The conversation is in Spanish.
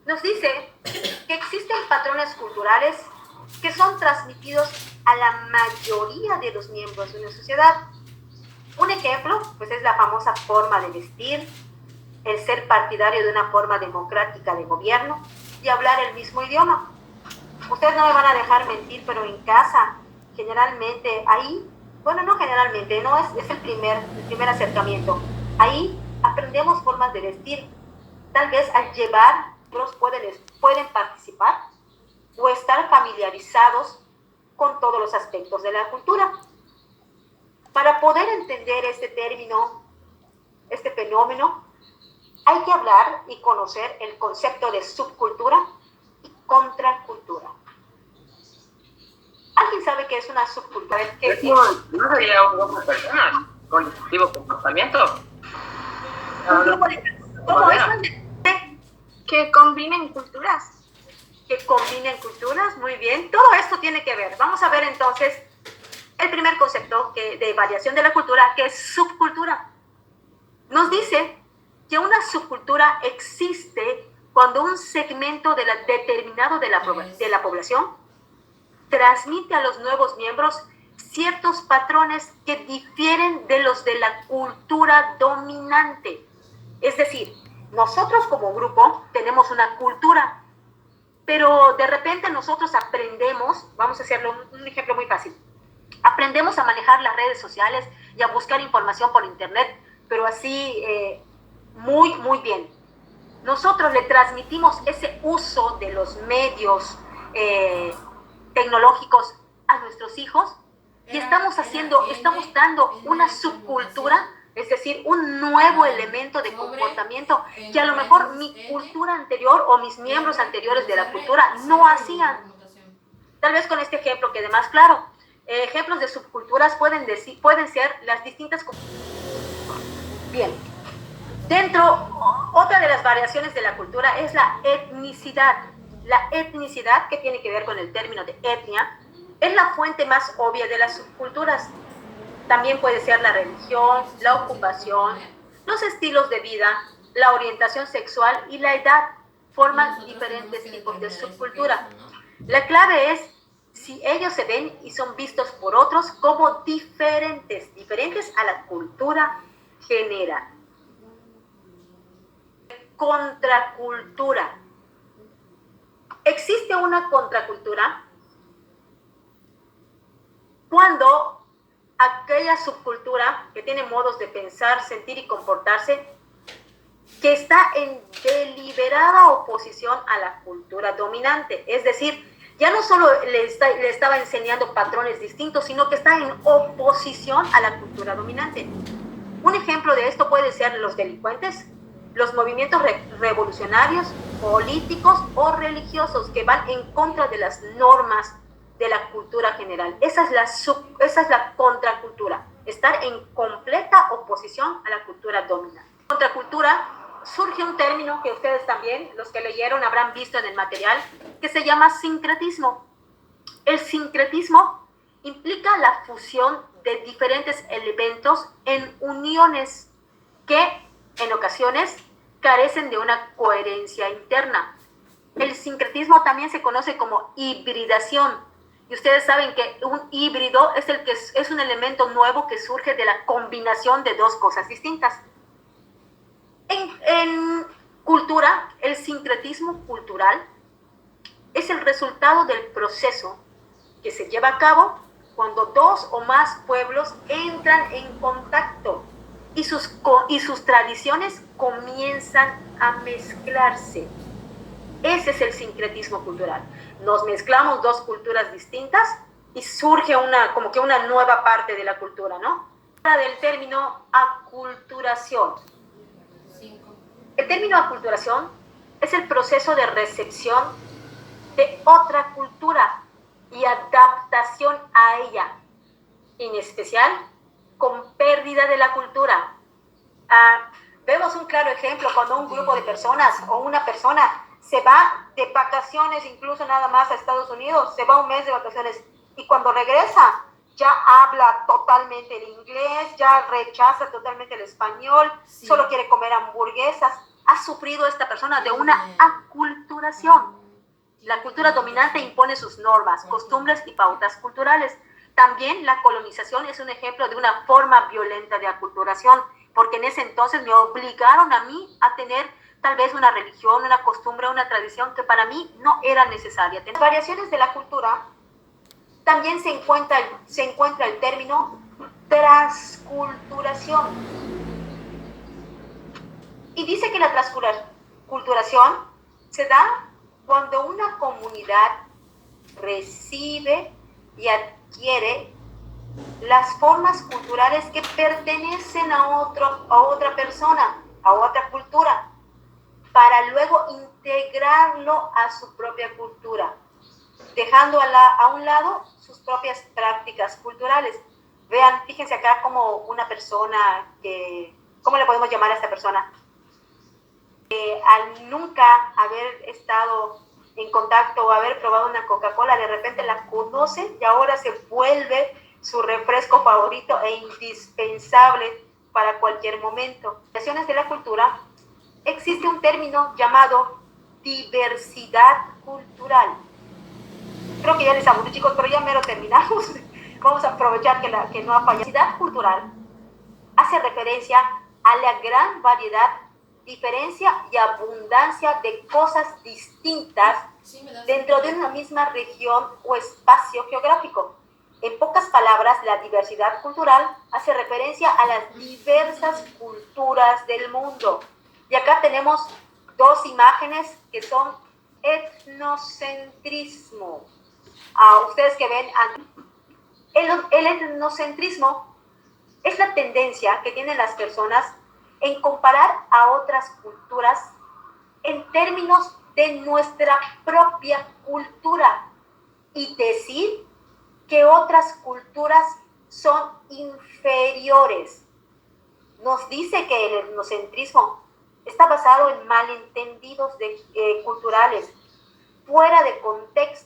Nos dice que existen patrones culturales que son transmitidos a la mayoría de los miembros de una sociedad. Un ejemplo, pues es la famosa forma de vestir, el ser partidario de una forma democrática de gobierno y hablar el mismo idioma. Ustedes no me van a dejar mentir, pero en casa, generalmente, ahí, bueno, no generalmente, no es el primer acercamiento. Ahí aprendemos formas de vestir. Tal vez al llevar, otros pueden participar o estar familiarizados con todos los aspectos de la cultura. Para poder entender este término, este fenómeno, hay que hablar y conocer el concepto de subcultura y contracultura. ¿Alguien sabe qué es una subcultura? ¿No sería un grupo de personas con distintivos comportamientos? Un grupo de... ¿Cómo es? Que combinen culturas. Que combinen culturas, muy bien. Todo esto tiene que ver. Vamos a ver entonces el primer concepto de variación de la cultura, que es subcultura. Nos dice que una subcultura existe cuando un segmento determinado de la población transmite a los nuevos miembros ciertos patrones que difieren de los de la cultura dominante. Es decir, nosotros como grupo tenemos una cultura, pero de repente nosotros aprendemos, vamos a hacerlo un ejemplo muy fácil, aprendemos a manejar las redes sociales y a buscar información por internet, pero así muy bien. Nosotros le transmitimos ese uso de los medios tecnológicos a nuestros hijos y estamos dando una subcultura, es decir, un nuevo elemento de comportamiento que a lo mejor mi cultura anterior o mis miembros anteriores de la cultura no hacían. Tal vez con este ejemplo quede más claro. Ejemplos de subculturas pueden ser las distintas... Bien. Otra de las variaciones de la cultura es la etnicidad. La etnicidad, que tiene que ver con el término de etnia, es la fuente más obvia de las subculturas. También puede ser la religión, la ocupación, los estilos de vida, la orientación sexual y la edad forman diferentes tipos de subcultura. La clave es si ellos se ven y son vistos por otros como diferentes a la cultura general. Contracultura. Existe una contracultura cuando aquella subcultura que tiene modos de pensar, sentir y comportarse que está en deliberada oposición a la cultura dominante. Es decir, ya no solo le estaba enseñando patrones distintos, sino que está en oposición a la cultura dominante. Un ejemplo de esto puede ser los delincuentes, los movimientos revolucionarios, políticos o religiosos que van en contra de las normas de la cultura general. Esa es la contracultura, estar en completa oposición a la cultura dominante. Contracultura surge un término que ustedes también, los que leyeron, habrán visto en el material, que se llama sincretismo. El sincretismo implica la fusión de diferentes elementos en uniones que en ocasiones carecen de una coherencia interna. El sincretismo también se conoce como hibridación. Y ustedes saben que un híbrido es un elemento nuevo que surge de la combinación de dos cosas distintas. En cultura, el sincretismo cultural es el resultado del proceso que se lleva a cabo cuando dos o más pueblos entran en contacto y sus tradiciones comienzan a mezclarse. Ese es el sincretismo cultural. Nos mezclamos dos culturas distintas y surge como que una nueva parte de la cultura, ¿no? Habla del término aculturación. El término aculturación es el proceso de recepción de otra cultura y adaptación a ella, en especial con pérdida de la cultura. Vemos un claro ejemplo cuando un grupo de personas o una persona se va de vacaciones, incluso nada más a Estados Unidos, se va un mes de vacaciones y cuando regresa ya habla totalmente el inglés, ya rechaza totalmente el español, sí, solo quiere comer hamburguesas. Ha sufrido esta persona de una aculturación. La cultura dominante impone sus normas, costumbres y pautas culturales. También la colonización es un ejemplo de una forma violenta de aculturación, porque en ese entonces me obligaron a mí a tener tal vez una religión, una costumbre, una tradición que para mí no era necesaria. Las variaciones de la cultura también se encuentra el término transculturación. Y dice que la transculturación se da cuando una comunidad recibe y adquiere las formas culturales que pertenecen a otra persona, a otra cultura, para luego integrarlo a su propia cultura, dejando a un lado sus propias prácticas culturales. Vean, fíjense acá como una persona que, ¿cómo le podemos llamar a esta persona? Al nunca haber estado en contacto o haber probado una Coca-Cola, de repente la conoce y ahora se vuelve su refresco favorito e indispensable para cualquier momento. En relaciones de la cultura, existe un término llamado diversidad cultural. Creo que ya les aburrí, chicos, pero ya mero terminamos. Vamos a aprovechar que no ha fallado. Diversidad cultural hace referencia a la gran variedad, diferencia y abundancia de cosas distintas dentro de una misma región o espacio geográfico. En pocas palabras, la diversidad cultural hace referencia a las diversas culturas del mundo. Y acá tenemos dos imágenes que son etnocentrismo. Ustedes que ven, el etnocentrismo es la tendencia que tienen las personas en comparar a otras culturas en términos de nuestra propia cultura y decir que otras culturas son inferiores. Nos dice que el etnocentrismo está basado en malentendidos culturales, fuera de contexto.